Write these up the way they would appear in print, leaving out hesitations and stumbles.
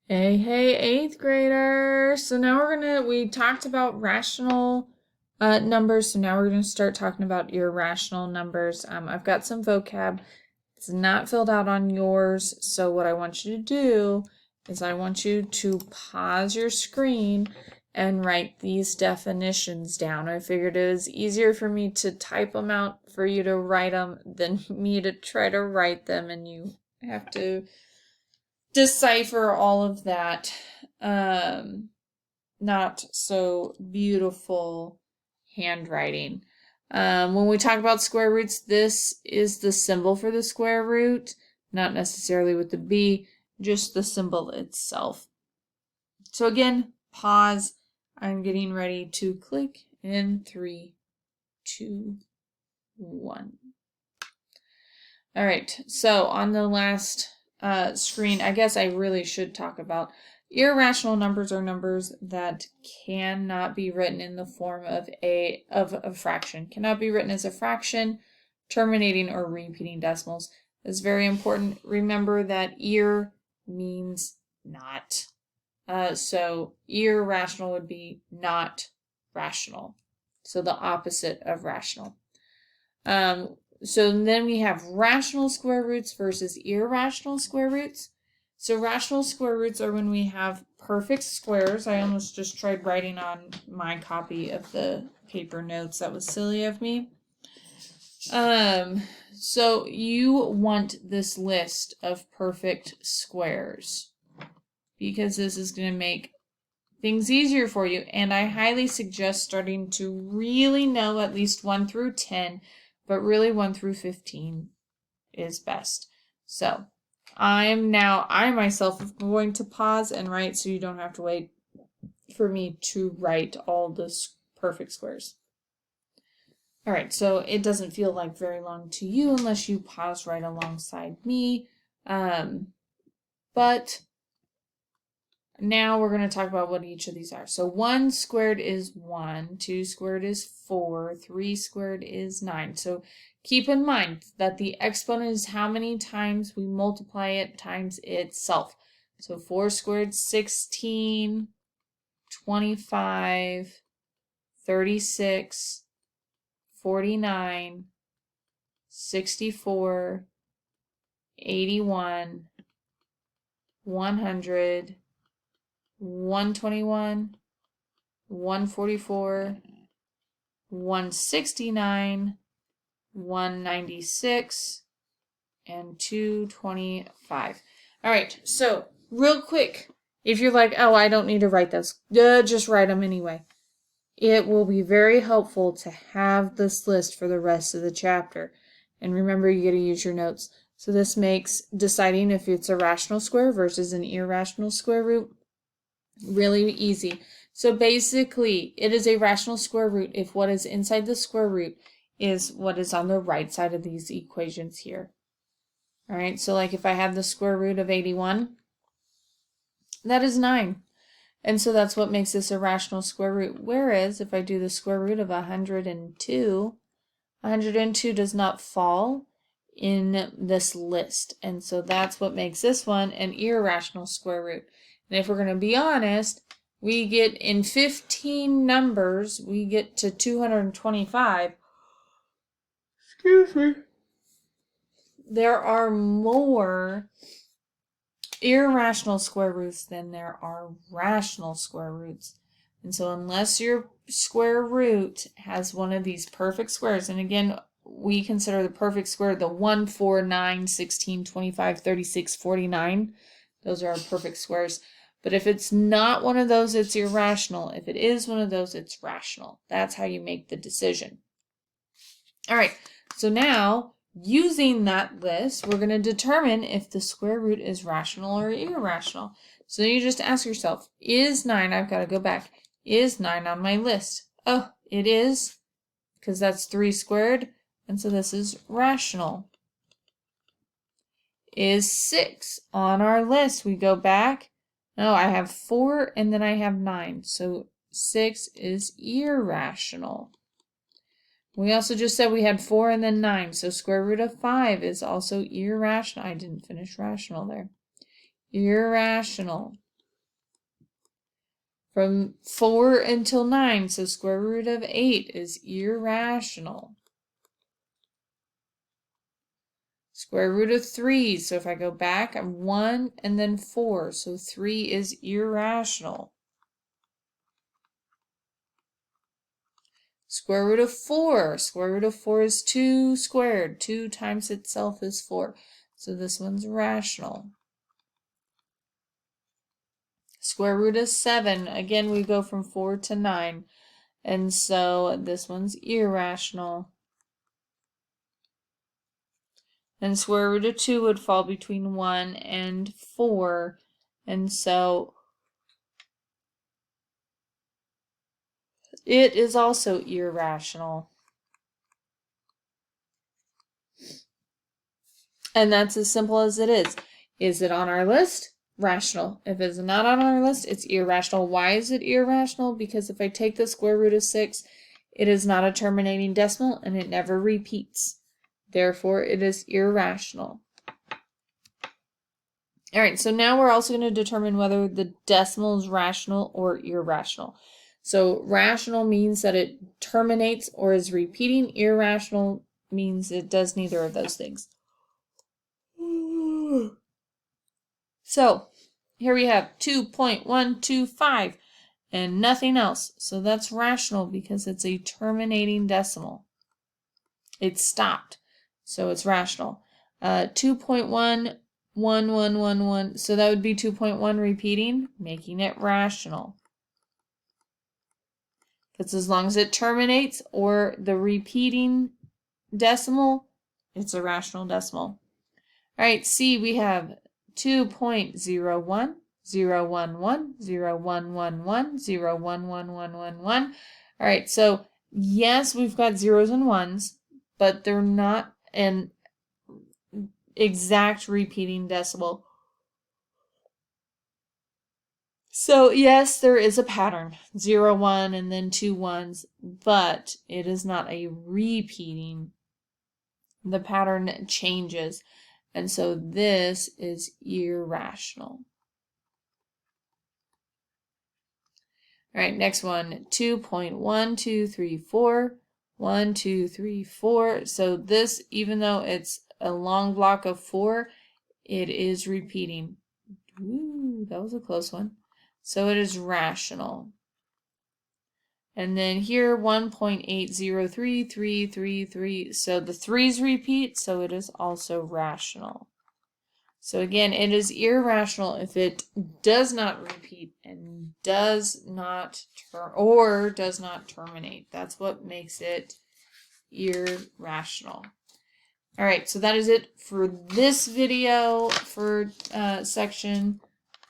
Hey, 8th graders. So now we talked about rational numbers. So now we're gonna start talking about irrational numbers. I've got some vocab. It's not filled out on yours. So what I want you to do is I want you to pause your screen and write these definitions down. I figured it was easier for me to type them out for you to write them than me to try to write them, and you have to decipher all of that not so beautiful handwriting. When we talk about square roots, this is the symbol for the square root, not necessarily with the B, just the symbol itself. So again, pause. I'm getting ready to click in 3, 2, 1. All right, so on the last screen, I guess I really should talk about irrational numbers are numbers that cannot be written in the form of a fraction. Cannot be written as a fraction, terminating or repeating decimals. It's very important. Remember that ir means not. So irrational would be not rational. So the opposite of rational. So then we have rational square roots versus irrational square roots. So rational square roots are when we have perfect squares. I almost just tried writing on my copy of the paper notes. That was silly of me. So you want this list of perfect squares because this is going to make things easier for you. And I highly suggest starting to really know at least 1 through 10. But really 1 through 15 is best. So I myself am going to pause and write so you don't have to wait for me to write all the perfect squares. All right, so it doesn't feel like very long to you unless you pause right alongside me. But now we're going to talk about what each of these are. So 1 squared is 1, 2 squared is 4, 3 squared is 9. So keep in mind that the exponent is how many times we multiply it times itself. So 4 squared, 16, 25, 36, 49, 64, 81, 100, 121, 144, 169, 196, and 225. All right, so real quick, if you're like, oh, I don't need to write those, just write them anyway. It will be very helpful to have this list for the rest of the chapter. And remember, you got to use your notes. So this makes deciding if it's a rational square versus an irrational square root really easy. So basically, it is a rational square root if what is inside the square root is what is on the right side of these equations here. All right, so like if I have the square root of 81, that is 9. And so that's what makes this a rational square root. Whereas if I do the square root of 102, 102 does not fall in this list. And so that's what makes this one an irrational square root. And if we're going to be honest, we get in 15 numbers, we get to 225. Excuse me. There are more irrational square roots than there are rational square roots. And so unless your square root has one of these perfect squares, and again, we consider the perfect square the 1, 4, 9, 16, 25, 36, 49. Those are our perfect squares. But if it's not one of those, it's irrational. If it is one of those, it's rational. That's how you make the decision. All right, so now using that list, we're going to determine if the square root is rational or irrational. So you just ask yourself, is 9, I've got to go back, is 9 on my list? Oh, it is, because that's 3 squared, and so this is rational. Is 6 on our list? We go back. No, I have 4 and then I have 9. So 6 is irrational. We also just said we had 4 and then 9. So square root of 5 is also irrational. I didn't finish rational there. Irrational. from 4 until 9. So square root of 8 is irrational. Square root of 3. So if I go back, I'm 1 and then 4. So 3 is irrational. Square root of 4. Square root of 4 is 2 squared. 2 times itself is 4. So this one's rational. Square root of 7. Again, we go from 4 to 9. And so this one's irrational. And square root of 2 would fall between 1 and 4. And so it is also irrational. And that's as simple as it is. Is it on our list? Rational. If it's not on our list, it's irrational. Why is it irrational? Because if I take the square root of 6, it is not a terminating decimal and it never repeats. Therefore, it is irrational. All right, so now we're also going to determine whether the decimal is rational or irrational. So rational means that it terminates or is repeating. Irrational means it does neither of those things. So here we have 2.125 and nothing else. So that's rational because it's a terminating decimal. It stopped. So it's rational. 2.11111. So that would be 2.1 repeating, making it rational. That's as long as it terminates or the repeating decimal, it's a rational decimal. All right, C, we have 2.01, 011, 011, 0111, 01111. All right, so yes, we've got zeros and ones, but they're not an exact repeating decimal. So yes, there is a pattern, 0, 1, and then 2 ones, but it is not a repeating. The pattern changes. And so this is irrational. All right, next one, 2.1234, 1, 2, 3, 4. So this, even though it's a long block of 4, it is repeating. Ooh, that was a close one. So it is rational. And then here, 1.803333. So the 3's repeat, so it is also rational. So again, it is irrational if it does not repeat and does not terminate. That's what makes it irrational. All right, so that is it for this video for section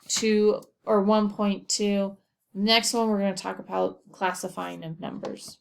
2 or 1.2. Next one, we're going to talk about classifying of numbers.